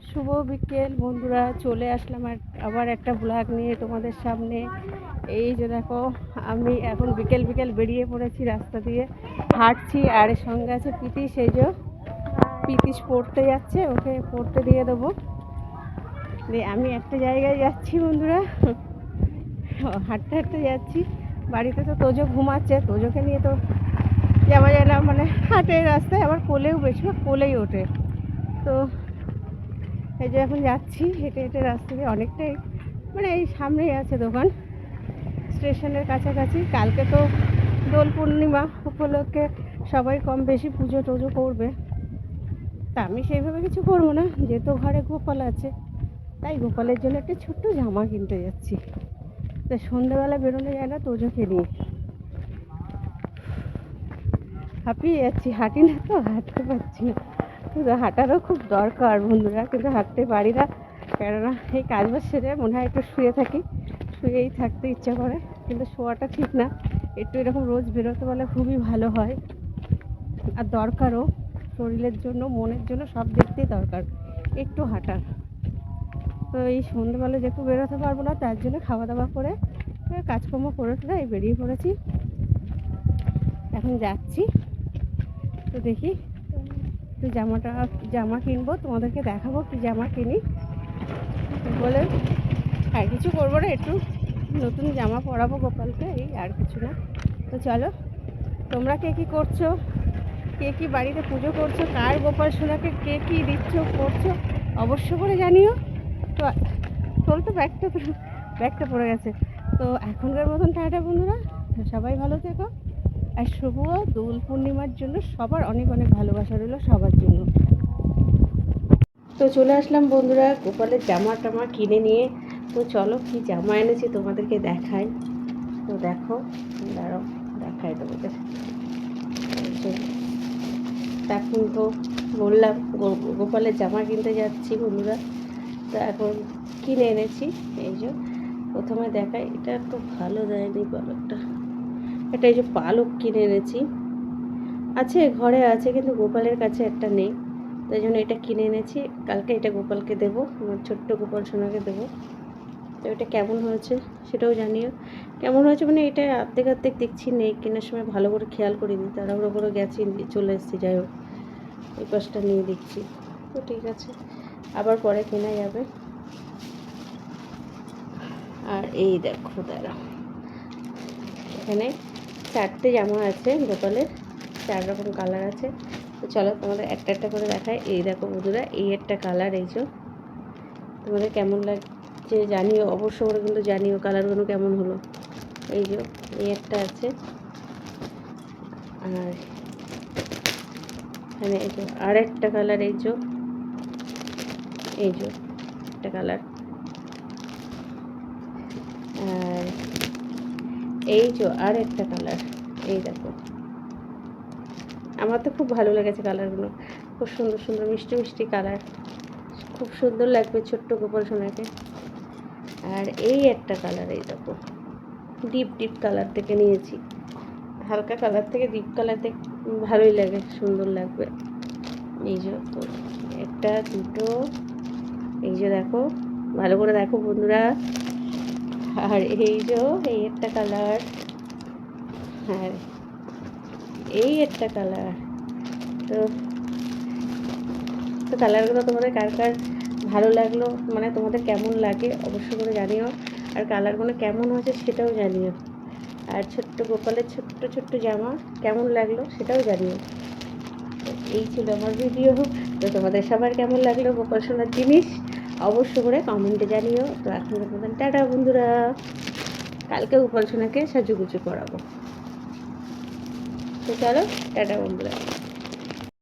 শুভ বিকেল বন্ধুরা, চলে আসলাম আবার একটা ব্লগ নিয়ে তোমাদের সামনে। এই যে দেখো, আমি এখন বিকেল বিকেল বেরিয়ে পড়েছি, রাস্তা দিয়ে হাঁটছি। আর এর সঙ্গে আছে প্রীতি, সেই যে প্রীতিশ পড়তে যাচ্ছে, ওকে পড়তে দিয়ে দেবো। আমি একটা জায়গায় যাচ্ছি বন্ধুরা, হাঁটতে হাঁটতে যাচ্ছি। বাড়িতে তো তোজো ঘুমাচ্ছে, তোজোকে নিয়ে তো যাওয়া যায় না, মানে হাঁটে রাস্তায়, আবার কোলেও বেশিরভাগ কোলেই ওঠে। তো এই যে এখন যাচ্ছি হেঁটে হেঁটে রাস্তা দিয়ে, অনেকটাই মানে এই সামনেই আছে দোকান, স্টেশনের কাছাকাছি। কালকে তো দোল পূর্ণিমা উপলক্ষে সবাই কম বেশি পুজো টুজো করবে, তা আমি সেইভাবে কিছু করবো না, যেহেতু ঘরে গোপাল আছে। তাই গোপালের জন্য একটা ছোট্ট জামা কিনতে যাচ্ছি। তো সন্ধ্যাবেলা বেরোনো যায় না তোজোকে নিয়ে, হাঁপিয়ে যাচ্ছি, হাঁটি না তো, হাঁটতে পারছি না। কিন্তু হাঁটারও খুব দরকার বন্ধুরা, কিন্তু হাঁটতে পারি না, কেননা এই কাজবাজ সেরে মনে হয় একটু শুয়ে থাকি, শুয়েই থাকতে ইচ্ছা করে, কিন্তু শোয়াটা ঠিক না। একটু এরকম রোজ বেরোতে পারলে খুবই ভালো হয়, আর দরকারও শরীরের জন্য, মনের জন্য, সব দিক দিয়ে দরকার একটু হাঁটার। তো এই সন্ধ্যেবেলা যেহেতু বেরোতে পারবো না, তার জন্য খাওয়া দাওয়া করে কাজকর্ম করে এই বেরিয়ে পড়েছি, এখন যাচ্ছি। তো দেখি, তো জামা কিনবো, তোমাদেরকে দেখাবো কি জামা কিনি বলে। আর কিছু করবো না, একটু নতুন জামা পরাবো গোপালকে, এই আর কিছু না। তো চলো, তোমরা কে কী করছো, কে কী বাড়িতে পুজো করছো, কার গোপাল সোনাকে কে কী দিচ্ছ করছো, অবশ্য করে জানিও। তো তো ব্যাগটা পড়ে গেছে। তো এখনকার মতন টাটা বন্ধুরা, সবাই ভালো থেকো। আর শুভ দোল পূর্ণিমার জন্য সবার অনেক অনেক ভালোবাসা রইল সবার জন্য। তো চলে আসলাম বন্ধুরা গোপালের জামা টামা কিনে নিয়ে। তো চলো কি জামা এনেছি তোমাদেরকে দেখাই। তো দেখো, দাঁড়াও দেখাই তোমাদের। এখন তো বললাম গোপালের জামা কিনতে যাচ্ছি বন্ধুরা। তো এখন কিনে এনেছি, এই যে প্রথমে দেখাই, এটা একটু ভালো দেয়নি পালকটা। এটা এই যে পালক কিনে এনেছি, আছে ঘরে আছে, কিন্তু গোপালের কাছে একটা নেই, তাই জন্য এটা কিনে এনেছি। কালকে এটা গোপালকে দেবো, আমার ছোট্ট গোপাল সোনাকে দেবো। তো এটা কেমন হয়েছে সেটাও জানিও। কেমন হয়েছে মানে, এটা অর্ধেক অর্ধেক দেখছি নেই, কেনার সময় ভালো করে খেয়াল করে দিই, তাড়াহুড়ো করে গেছি, চলে এসেছি। যাই হোক, এই পাশটা নিয়ে দেখছি, তো ঠিক আছে, আবার পরে কেনা যাবে। আর এই দেখো দাঁড়া, এখানে 4টে জামা আছে গোপালের, 4 রকম কালার আছে। তো চলো তোমাদের একটা একটা করে দেখায়। এই দেখো বন্ধুরা, এই একটা কালার, এই যে তোমাদের কেমন লাগছে জানিও, অবশ্য করে কিন্তু জানিও কালারগুলো কেমন হলো। এই যে এই একটা আছে, আর এখানে এই যে আর একটা কালার, এই যে একটা কালার, আর এই যে আর একটা কালার। এই দেখো, আমার তো খুব ভালো লেগেছে কালারগুলো, খুব সুন্দর সুন্দর মিষ্টি মিষ্টি কালার, খুব সুন্দর লাগবে ছোট্ট গোপাল সোনাকে। আর এই একটা কালার, এই দেখো ডিপ ডিপ কালার থেকে নিয়েছি, হালকা কালার থেকে ডিপ কালার থেকে ভালোই লাগে, সুন্দর লাগবে। এই যে একটা, দুটো, এই যে দেখো, ভালো করে দেখো বন্ধুরা। আর এই যে এই একটা কালার, আর এই একটা কালার। তো তো কালারগুলো তোমাদের কার কার ভালো লাগলো, মানে তোমাদের কেমন লাগে অবশ্য করে জানিও, আর কালারগুলো কেমন হয়েছে সেটাও জানিও। আর ছোট্ট গোপালের ছোট্ট ছোট্ট জামা কেমন লাগলো সেটাও জানিও। এই ছিল আমার ভিডিও। তো তোমাদের সবার কেমন লাগলো গোপাল সোনার জিনিস অবশ্য করে কমেন্টে জানিও। তো এখন তোমাদের টাটা বন্ধুরা, কালকে গোপাল সোনাকে সাজুগুজু করাবো। তো চলো টাটা বন্ধুরা।